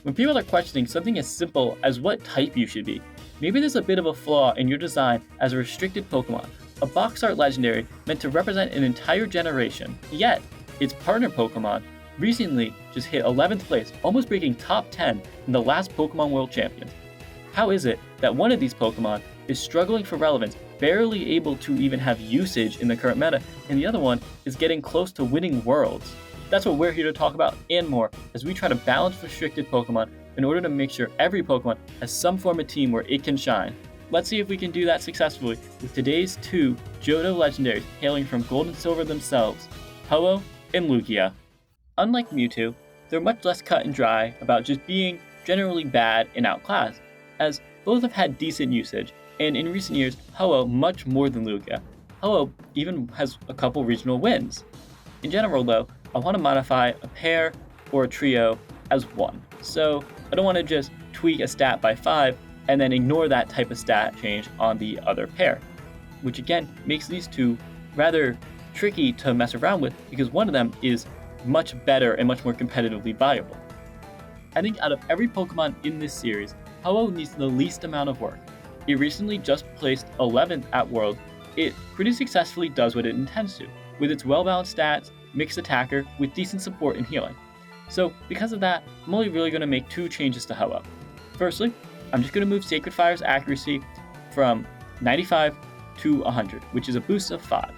When people are questioning something as simple as what type you should be, maybe there's a bit of a flaw in your design as a restricted Pokemon, a box art legendary meant to represent an entire generation. Yet, its partner Pokemon recently just hit 11th place, almost breaking top 10 in the last Pokemon World Champions. How is it that one of these Pokemon is struggling for relevance, barely able to even have usage in the current meta, and the other one is getting close to winning Worlds? That's what we're here to talk about and more as we try to balance restricted Pokemon in order to make sure every Pokemon has some form of team where it can shine. Let's see if we can do that successfully with today's two Johto legendaries hailing from Gold and Silver themselves, Ho-Oh and Lugia. Unlike Mewtwo, they're much less cut and dry about just being generally bad and outclassed, as both have had decent usage, and in recent years, Ho-Oh much more than Lugia. Ho-Oh even has a couple regional wins. In general though, I want to modify a pair or a trio as one, so I don't want to just tweak a stat by 5 and then ignore that type of stat change on the other pair, which again makes these two rather tricky to mess around with because one of them is much better and much more competitively viable. I think out of every Pokemon in this series, Ho-Oh needs the least amount of work. It recently just placed 11th at World. It pretty successfully does what it intends to, with its well-balanced stats, mixed attacker with decent support and healing. So because of that, I'm only really going to make two changes to Ho-Oh. Firstly, I'm just going to move Sacred Fire's accuracy from 95 to 100, which is a boost of 5.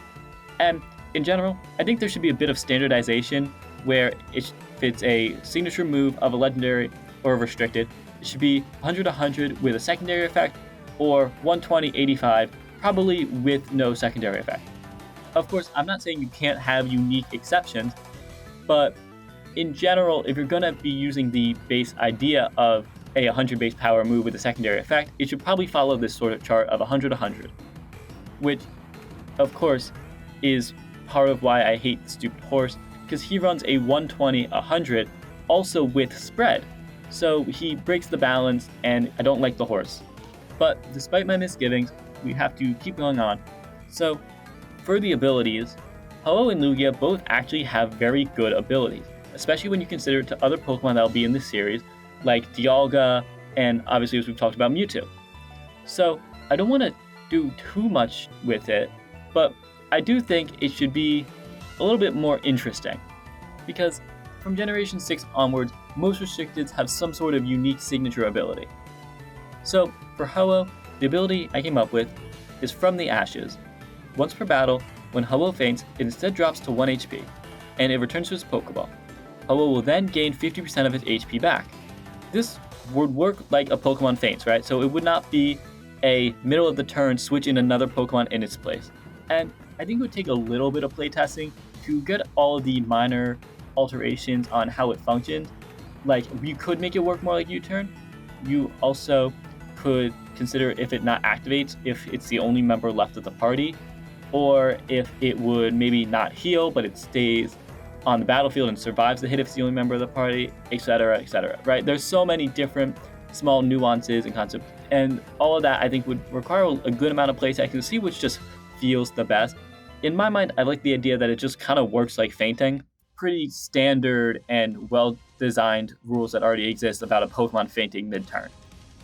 And in general, I think there should be a bit of standardization where if it's a signature move of a legendary or a restricted, it should be 100-100 with a secondary effect, or 120-85, probably with no secondary effect. Of course, I'm not saying you can't have unique exceptions, but in general, if you're going to be using the base idea of a 100 base power move with a secondary effect, it should probably follow this sort of chart of 100-100, which, of course, is part of why I hate the stupid horse, because he runs a 120-100 also with spread, so he breaks the balance and I don't like the horse. But despite my misgivings, we have to keep going on. So for the abilities, Ho-Oh and Lugia both actually have very good abilities, especially when you consider it to other Pokemon that will be in this series, like Dialga, and obviously as we've talked about, Mewtwo. So I don't want to do too much with it, but I do think it should be a little bit more interesting, because from Generation 6 onwards, most restricteds have some sort of unique signature ability. So for Ho-Oh, the ability I came up with is From the Ashes. Once per battle, when Ho-Oh faints, it instead drops to 1 HP, and it returns to its Pokeball. Ho-Oh will then gain 50% of its HP back. This would work like a Pokemon faints, right? So it would not be a middle of the turn switch in another Pokemon in its place. And I think it would take a little bit of playtesting to get all of the minor alterations on how it functions. Like, you could make it work more like U-turn. You also could consider if it not activates if it's the only member left of the party, or if it would maybe not heal but it stays on the battlefield and survives the hit if it's the only member of the party, etc., right? There's so many different small nuances and concepts, and all of that I think would require a good amount of playtesting to see which just feels the best. In my mind, I like the idea that it just kind of works like fainting. Pretty standard and well-designed rules that already exist about a Pokemon fainting mid-turn.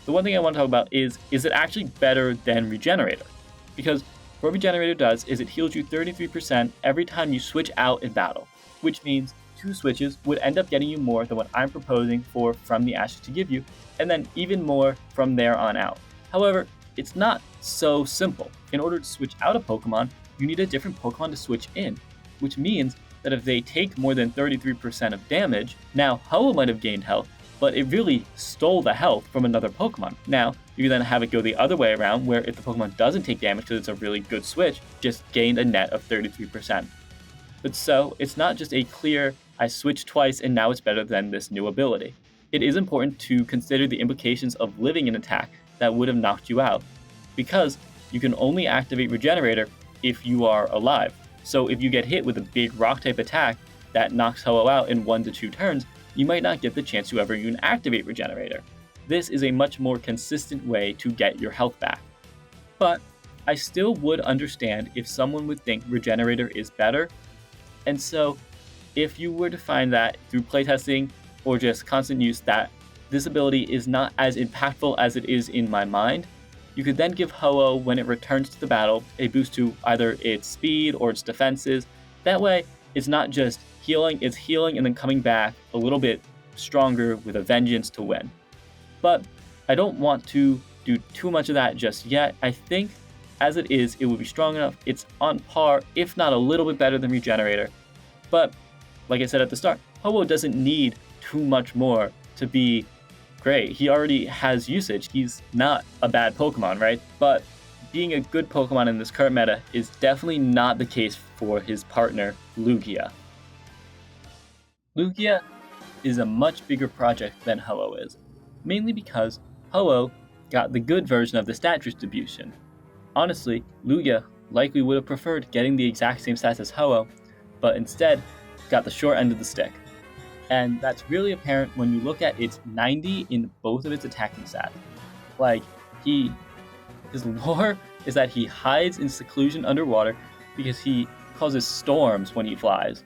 The one thing I want to talk about is it actually better than Regenerator? Because what Regenerator does is it heals you 33% every time you switch out in battle, which means 2 switches would end up getting you more than what I'm proposing for From the Ashes to give you, and then even more from there on out. However, it's not so simple. In order to switch out a Pokemon, you need a different Pokemon to switch in, which means that if they take more than 33% of damage, now Ho-Oh might have gained health, but it really stole the health from another Pokemon. Now, you can then have it go the other way around, where if the Pokemon doesn't take damage because it's a really good switch, just gained a net of 33%. But so, it's not just a clear, I switched twice and now it's better than this new ability. It is important to consider the implications of living an attack that would have knocked you out, because you can only activate Regenerator if you are alive. So if you get hit with a big rock-type attack that knocks Ho-Oh out in 1 to 2 turns, you might not get the chance to ever even activate Regenerator. This is a much more consistent way to get your health back. But I still would understand if someone would think Regenerator is better, and so if you were to find that through playtesting or just constant use that this ability is not as impactful as it is in my mind, you could then give Ho-Oh, when it returns to the battle, a boost to either its speed or its defenses. That way, it's not just healing, it's healing and then coming back a little bit stronger with a vengeance to win. But I don't want to do too much of that just yet. I think as it is, it will be strong enough. It's on par, if not a little bit better than Regenerator. But like I said at the start, Ho-Oh doesn't need too much more to be great. He already has usage. He's not a bad Pokemon, right? But being a good Pokemon in this current meta is definitely not the case for his partner, Lugia. Lugia is a much bigger project than Ho-Oh is, mainly because Ho-Oh got the good version of the stat distribution. Honestly, Lugia likely would have preferred getting the exact same stats as Ho-Oh, but instead got the short end of the stick. And that's really apparent when you look at its 90 in both of its attacking stats. Like, his lore is that he hides in seclusion underwater because he causes storms when he flies.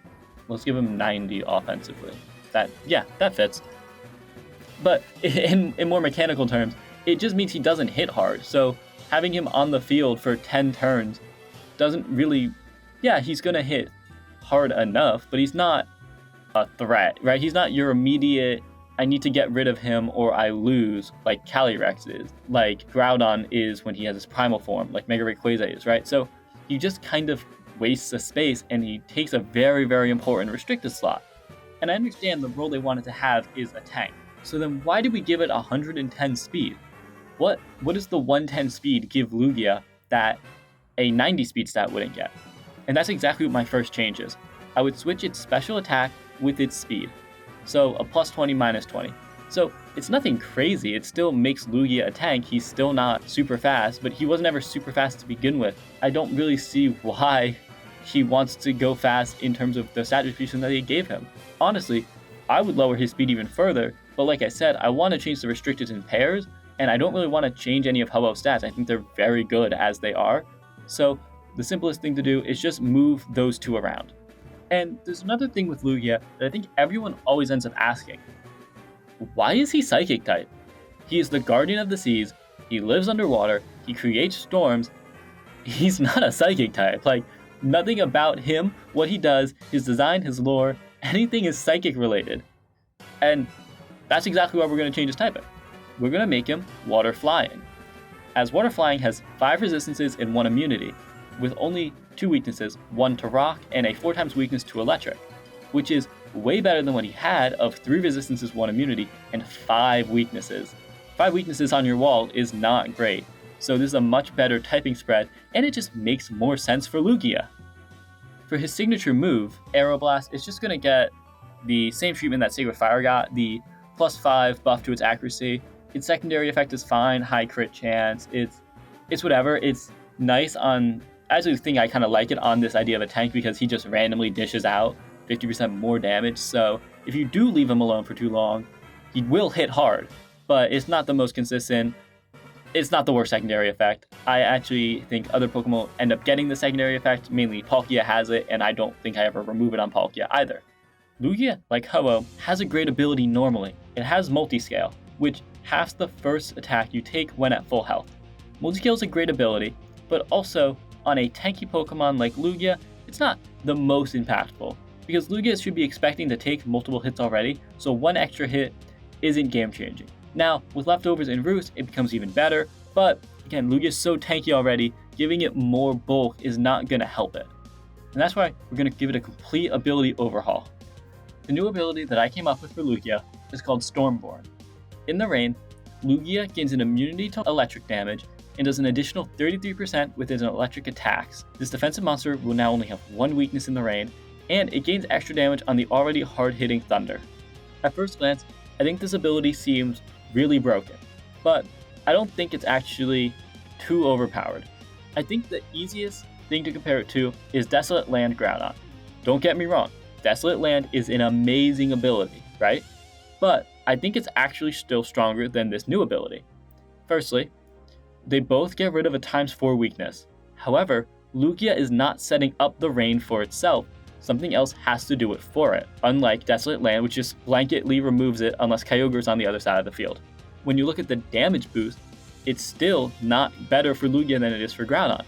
Let's give him 90 offensively. That fits. But in more mechanical terms, it just means he doesn't hit hard. So having him on the field for 10 turns doesn't really... Yeah, he's going to hit hard enough, but he's not a threat, right? He's not your immediate, I need to get rid of him or I lose, like Calyrex is, like Groudon is when he has his primal form, like Mega Rayquaza is, right? So he just kind of wastes a space and he takes a very, very important restricted slot. And I understand the role they wanted to have is a tank. So then why did we give it 110 speed? What does the 110 speed give Lugia that a 90 speed stat wouldn't get? And that's exactly what my first change is. I would switch its special attack with its speed. So a plus 20, minus 20. So it's nothing crazy. It still makes Lugia a tank. He's still not super fast, but he wasn't ever super fast to begin with. I don't really see why he wants to go fast in terms of the stat distribution that they gave him. Honestly, I would lower his speed even further, but like I said, I want to change the restricted in pairs, and I don't really want to change any of Ho-Oh's stats. I think they're very good as they are. So the simplest thing to do is just move those two around. And there's another thing with Lugia that I think everyone always ends up asking. Why is he Psychic type? He is the guardian of the seas, he lives underwater, he creates storms, he's not a Psychic type. Like, nothing about him, what he does, his design, his lore, anything is Psychic related. And that's exactly why we're going to change his typing. We're going to make him Water Flying. As Water Flying has 5 resistances and 1 immunity, with only 2 weaknesses, 1 to rock and a 4 times weakness to electric, which is way better than what he had of 3 resistances, 1 immunity, and 5 weaknesses. 5 weaknesses on your wall is not great, so this is a much better typing spread, and it just makes more sense for Lugia. For his signature move, Aeroblast, it's just going to get the same treatment that Sacred Fire got, the plus 5 buff to its accuracy. Its secondary effect is fine, high crit chance, it's whatever, it's nice on... I actually think I kind of like it on this idea of a tank because he just randomly dishes out 50% more damage. So if you do leave him alone for too long, he will hit hard, but it's not the most consistent. It's not the worst secondary effect. I actually think other Pokemon end up getting the secondary effect. Mainly Palkia has it, and I don't think I ever remove it on Palkia either. Lugia, like Ho-Oh, has a great ability normally. It has Multiscale, which halves the first attack you take when at full health. Multiscale is a great ability, but also on a tanky Pokemon like Lugia, it's not the most impactful, because Lugia should be expecting to take multiple hits already, so 1 extra hit isn't game changing. Now, with leftovers and roots, it becomes even better, but again, Lugia is so tanky already, giving it more bulk is not going to help it. And that's why we're going to give it a complete ability overhaul. The new ability that I came up with for Lugia is called Stormborn. In the rain, Lugia gains an immunity to electric damage and does an additional 33% with its electric attacks. This defensive monster will now only have 1 weakness in the rain, and it gains extra damage on the already hard-hitting thunder. At first glance, I think this ability seems really broken, but I don't think it's actually too overpowered. I think the easiest thing to compare it to is Desolate Land Groudon. Don't get me wrong, Desolate Land is an amazing ability, right? But I think it's actually still stronger than this new ability. Firstly, they both get rid of a ×4 weakness. However, Lugia is not setting up the rain for itself, something else has to do it for it, unlike Desolate Land, which just blanketly removes it unless Kyogre's on the other side of the field. When you look at the damage boost, it's still not better for Lugia than it is for Groudon.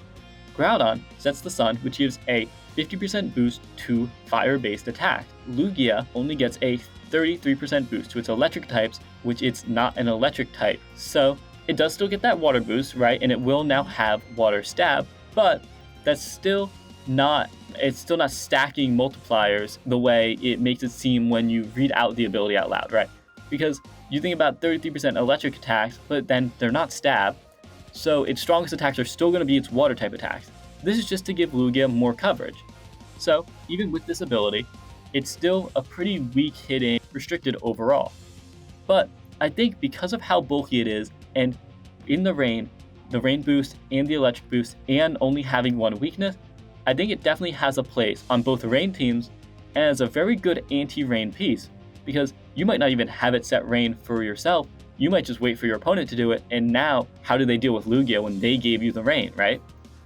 Groudon sets the sun, which gives a 50% boost to fire-based attacks. Lugia only gets a 33% boost to its electric types, which it's not an electric type. So it does still get that water boost, right? And it will now have water stab, but that's still not, it's still not stacking multipliers the way it makes it seem when you read out the ability out loud, right? Because you think about 33% electric attacks, but then they're not stab, so its strongest attacks are still going to be its water type attacks. This is just to give Lugia more coverage. So even with this ability, it's still a pretty weak hitting restricted overall. But I think because of how bulky it is, and in the rain boost and the electric boost, and only having one weakness, I think it definitely has a place on both rain teams and as a very good anti-rain piece, because you might not even have it set rain for yourself, you might just wait for your opponent to do it, and now how do they deal with Lugia when they gave you the rain, right?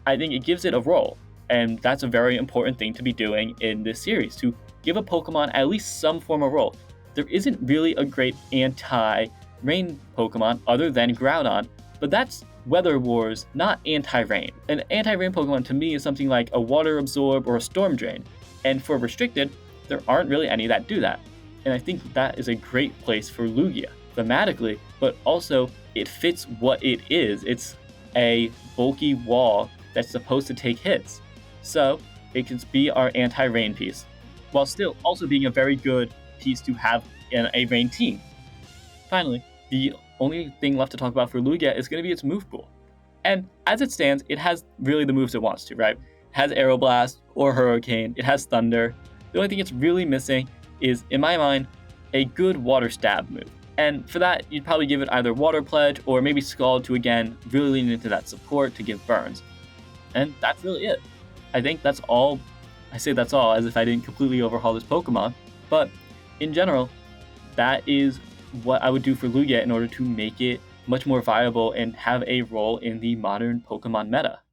I think it gives it a role, and that's a very important thing to be doing in this series, to give a Pokemon at least some form of role. There isn't really a great anti-rain Pokemon other than Groudon, but that's Weather Wars, not anti-rain. An anti-rain Pokemon to me is something like a Water Absorb or a Storm Drain, and for Restricted, there aren't really any that do that. And I think that is a great place for Lugia, thematically, but also it fits what it is. It's a bulky wall that's supposed to take hits. So it can be our anti-rain piece, while still also being a very good piece to have in a rain team. Finally, the only thing left to talk about for Lugia is going to be its move pool. And as it stands, it has really the moves it wants to, right? It has Aeroblast or Hurricane, it has Thunder. The only thing it's really missing is, in my mind, a good Water Stab move. And for that, you'd probably give it either Water Pledge or maybe Scald to, again, really lean into that support to give burns. And that's really it. I think that's all. I say that's all as if I didn't completely overhaul this Pokemon. But in general, that is what I would do for Lugia in order to make it much more viable and have a role in the modern Pokemon meta.